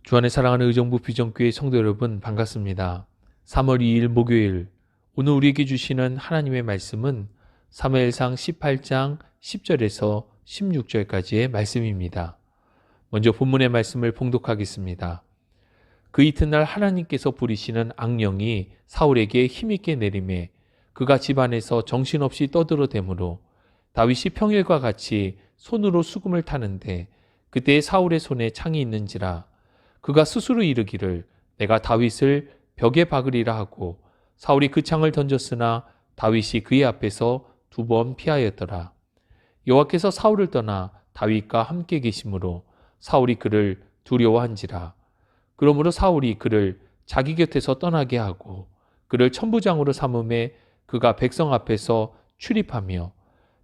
주 안에 사랑하는 의정부 비전교회 성도 여러분 반갑습니다. 3월 2일 목요일, 오늘 우리에게 주시는 하나님의 말씀은 사무엘상 18장 10절에서 16절까지의 말씀입니다. 먼저 본문의 말씀을 봉독하겠습니다. 그 이튿날 하나님께서 부리시는 악령이 사울에게 힘있게 내림에 그가 집안에서 정신없이 떠들어대므로 다윗이 평일과 같이 손으로 수금을 타는데 그때에 사울의 손에 창이 있는지라 그가 스스로 이르기를 내가 다윗을 벽에 박으리라 하고 사울이 그 창을 던졌으나 다윗이 그의 앞에서 2번 피하였더라. 여호와께서 사울을 떠나 다윗과 함께 계심으로 사울이 그를 두려워한지라. 그러므로 사울이 그를 자기 곁에서 떠나게 하고 그를 천부장으로 삼음에 그가 백성 앞에서 출입하며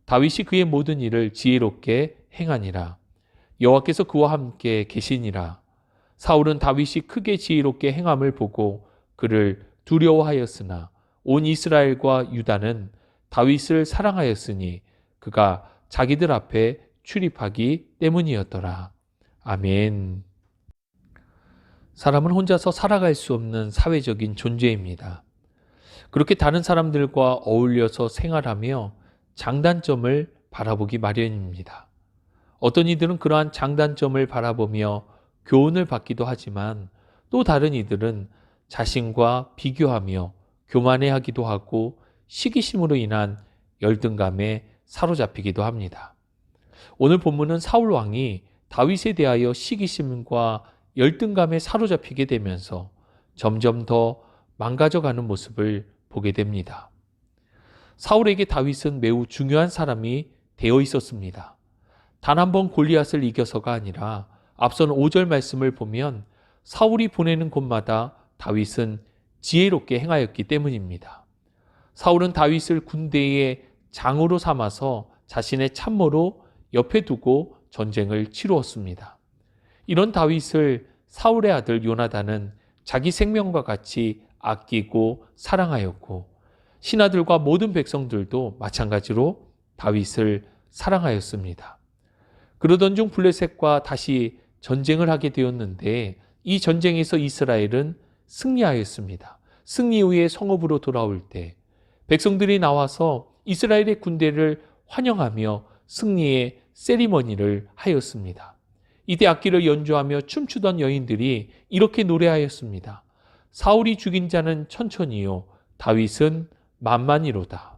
다윗이 그의 모든 일을 지혜롭게 행하니라. 여호와께서 그와 함께 계시니라. 사울은 다윗이 크게 지혜롭게 행함을 보고 그를 두려워하였으나 온 이스라엘과 유다는 다윗을 사랑하였으니 그가 자기들 앞에 출입하기 때문이었더라. 아멘. 사람은 혼자서 살아갈 수 없는 사회적인 존재입니다. 그렇게 다른 사람들과 어울려서 생활하며 장단점을 바라보기 마련입니다. 어떤 이들은 그러한 장단점을 바라보며 교훈을 받기도 하지만 또 다른 이들은 자신과 비교하며 교만해하기도 하고 시기심으로 인한 열등감에 사로잡히기도 합니다. 오늘 본문은 사울 왕이 다윗에 대하여 시기심과 열등감에 사로잡히게 되면서 점점 더 망가져가는 모습을 보게 됩니다. 사울에게 다윗은 매우 중요한 사람이 되어 있었습니다. 단 한 번 골리앗을 이겨서가 아니라 앞선 5절 말씀을 보면 사울이 보내는 곳마다 다윗은 지혜롭게 행하였기 때문입니다. 사울은 다윗을 군대의 장으로 삼아서 자신의 참모로 옆에 두고 전쟁을 치루었습니다. 이런 다윗을 사울의 아들 요나단은 자기 생명과 같이 아끼고 사랑하였고 신하들과 모든 백성들도 마찬가지로 다윗을 사랑하였습니다. 그러던 중 블레셋과 다시 전쟁을 하게 되었는데 이 전쟁에서 이스라엘은 승리하였습니다. 승리 후에 성읍으로 돌아올 때 백성들이 나와서 이스라엘의 군대를 환영하며 승리의 세리머니를 하였습니다. 이때 악기를 연주하며 춤추던 여인들이 이렇게 노래하였습니다. 사울이 죽인 자는 천천히요 다윗은 만만이로다.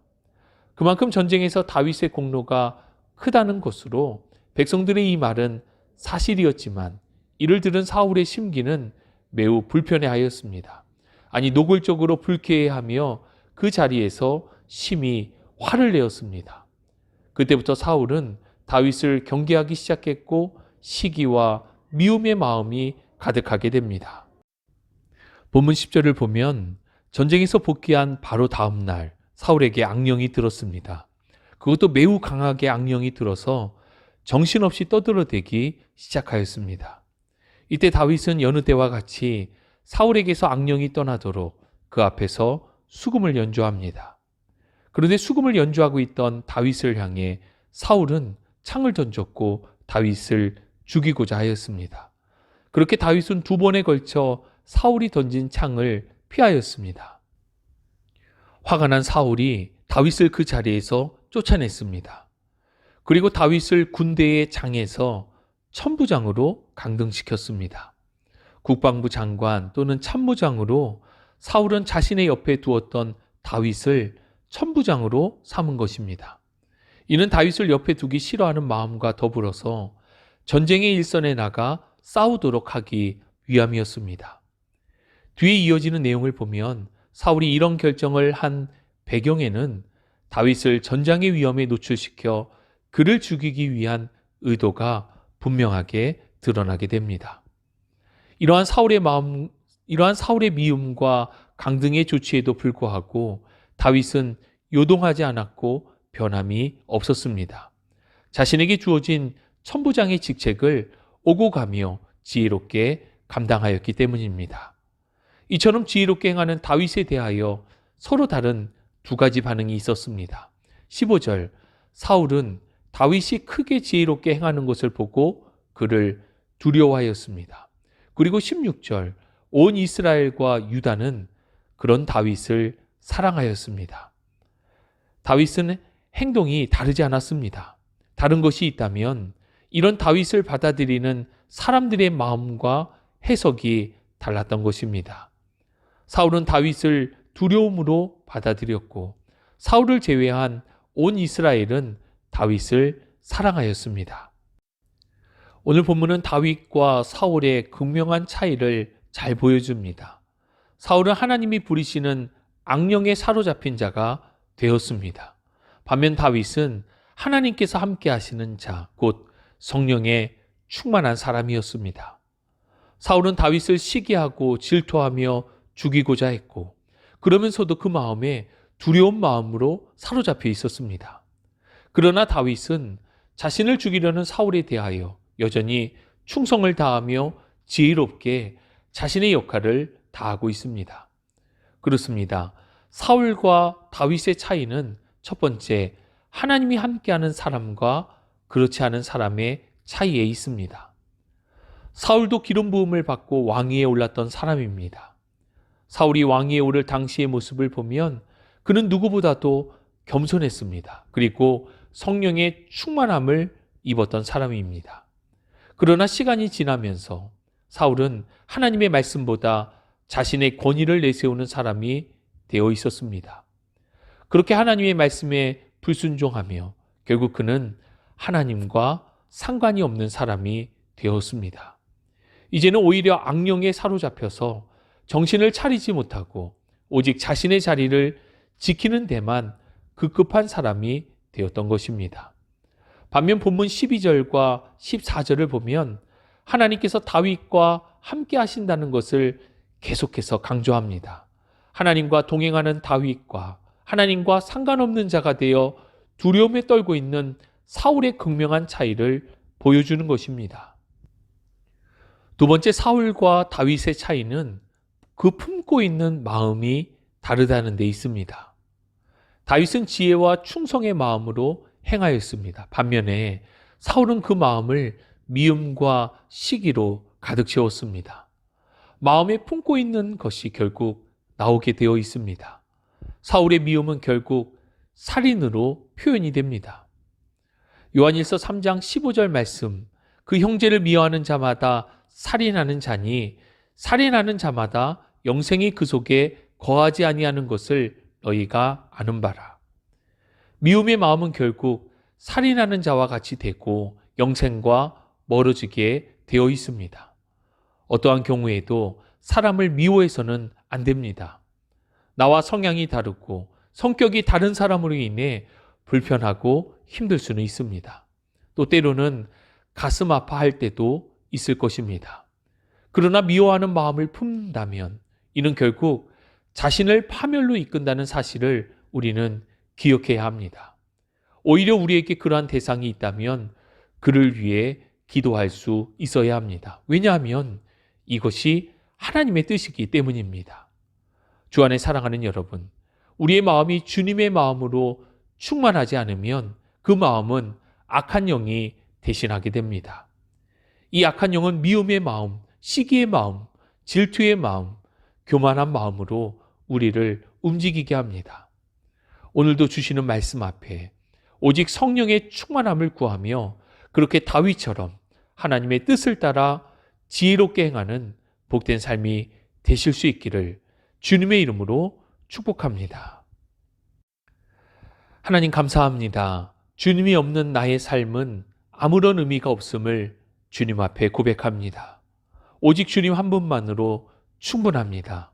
그만큼 전쟁에서 다윗의 공로가 크다는 것으로 백성들의 이 말은 사실이었지만 이를 들은 사울의 심기는 매우 불편해하였습니다. 아니 노골적으로 불쾌해하며 그 자리에서 심히 화를 내었습니다. 그때부터 사울은 다윗을 경계하기 시작했고 시기와 미움의 마음이 가득하게 됩니다. 본문 10절을 보면 전쟁에서 복귀한 바로 다음 날 사울에게 악령이 들었습니다. 그것도 매우 강하게 악령이 들어서 정신없이 떠들어대기 시작하였습니다. 이때 다윗은 여느 때와 같이 사울에게서 악령이 떠나도록 그 앞에서 수금을 연주합니다. 그런데 수금을 연주하고 있던 다윗을 향해 사울은 창을 던졌고 다윗을 죽이고자 하였습니다. 그렇게 다윗은 2번에 걸쳐 사울이 던진 창을 피하였습니다. 화가 난 사울이 다윗을 그 자리에서 쫓아냈습니다. 그리고 다윗을 군대의 장에서 천부장으로 강등시켰습니다. 국방부 장관 또는 참모장으로 사울은 자신의 옆에 두었던 다윗을 천부장으로 삼은 것입니다. 이는 다윗을 옆에 두기 싫어하는 마음과 더불어서 전쟁의 일선에 나가 싸우도록 하기 위함이었습니다. 뒤에 이어지는 내용을 보면 사울이 이런 결정을 한 배경에는 다윗을 전장의 위험에 노출시켜 그를 죽이기 위한 의도가 분명하게 드러나게 됩니다. 이러한 사울의 미움과 강등의 조치에도 불구하고 다윗은 요동하지 않았고 변함이 없었습니다. 자신에게 주어진 천부장의 직책을 오고 가며 지혜롭게 감당하였기 때문입니다. 이처럼 지혜롭게 행하는 다윗에 대하여 서로 다른 2가지 반응이 있었습니다. 15절, 사울은 다윗이 크게 지혜롭게 행하는 것을 보고 그를 두려워하였습니다. 그리고 16절, 온 이스라엘과 유다는 그런 다윗을 사랑하였습니다. 다윗은 행동이 다르지 않았습니다. 다른 것이 있다면 이런 다윗을 받아들이는 사람들의 마음과 해석이 달랐던 것입니다. 사울은 다윗을 두려움으로 받아들였고 사울을 제외한 온 이스라엘은 다윗을 사랑하였습니다. 오늘 본문은 다윗과 사울의 극명한 차이를 잘 보여줍니다. 사울은 하나님이 부리시는 악령에 사로잡힌 자가 되었습니다. 반면 다윗은 하나님께서 함께 하시는 자, 곧 성령에 충만한 사람이었습니다. 사울은 다윗을 시기하고 질투하며 죽이고자 했고 그러면서도 그 마음에 두려운 마음으로 사로잡혀 있었습니다. 그러나 다윗은 자신을 죽이려는 사울에 대하여 여전히 충성을 다하며 지혜롭게 자신의 역할을 다하고 있습니다. 그렇습니다. 사울과 다윗의 차이는 첫 번째, 하나님이 함께하는 사람과 그렇지 않은 사람의 차이에 있습니다. 사울도 기름 부음을 받고 왕위에 올랐던 사람입니다. 사울이 왕위에 오를 당시의 모습을 보면 그는 누구보다도 겸손했습니다. 그리고 성령의 충만함을 입었던 사람입니다. 그러나 시간이 지나면서 사울은 하나님의 말씀보다 자신의 권위를 내세우는 사람이 되어 있었습니다. 그렇게 하나님의 말씀에 불순종하며 결국 그는 하나님과 상관이 없는 사람이 되었습니다. 이제는 오히려 악령에 사로잡혀서 정신을 차리지 못하고 오직 자신의 자리를 지키는 데만 급급한 사람이 되었던 것입니다. 반면 본문 12절과 14절을 보면 하나님께서 다윗과 함께 하신다는 것을 계속해서 강조합니다. 하나님과 동행하는 다윗과 하나님과 상관없는 자가 되어 두려움에 떨고 있는 사울의 극명한 차이를 보여주는 것입니다. 두 번째, 사울과 다윗의 차이는 그 품고 있는 마음이 다르다는 데 있습니다. 다윗은 지혜와 충성의 마음으로 행하였습니다. 반면에 사울은 그 마음을 미움과 시기로 가득 채웠습니다. 마음에 품고 있는 것이 결국 나오게 되어 있습니다. 사울의 미움은 결국 살인으로 표현이 됩니다. 요한일서 3장 15절 말씀, 그 형제를 미워하는 자마다 살인하는 자니 살인하는 자마다 영생이 그 속에 거하지 아니하는 것을 너희가 아는 바라. 미움의 마음은 결국 살인하는 자와 같이 되고 영생과 멀어지게 되어 있습니다. 어떠한 경우에도 사람을 미워해서는 안 됩니다. 나와 성향이 다르고 성격이 다른 사람으로 인해 불편하고 힘들 수는 있습니다. 또 때로는 가슴 아파할 때도 있을 것입니다. 그러나 미워하는 마음을 품는다면 이는 결국 자신을 파멸로 이끈다는 사실을 우리는 기억해야 합니다. 오히려 우리에게 그러한 대상이 있다면 그를 위해 기도할 수 있어야 합니다. 왜냐하면 이것이 하나님의 뜻이기 때문입니다. 주 안에 사랑하는 여러분, 우리의 마음이 주님의 마음으로 충만하지 않으면 그 마음은 악한 영이 대신하게 됩니다. 이 악한 영은 미움의 마음, 시기의 마음, 질투의 마음, 교만한 마음으로 우리를 움직이게 합니다. 오늘도 주시는 말씀 앞에 오직 성령의 충만함을 구하며 그렇게 다윗처럼 하나님의 뜻을 따라 지혜롭게 행하는 복된 삶이 되실 수 있기를 주님의 이름으로 축복합니다. 하나님 감사합니다. 주님이 없는 나의 삶은 아무런 의미가 없음을 주님 앞에 고백합니다. 오직 주님 한 분만으로 충분합니다.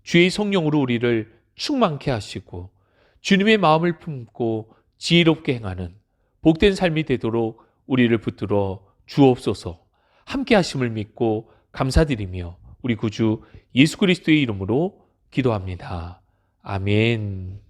주의 성령으로 우리를 충만케 하시고 주님의 마음을 품고 지혜롭게 행하는 복된 삶이 되도록 우리를 붙들어 주옵소서. 함께 하심을 믿고 감사드리며 우리 구주 예수 그리스도의 이름으로 기도합니다. 아멘.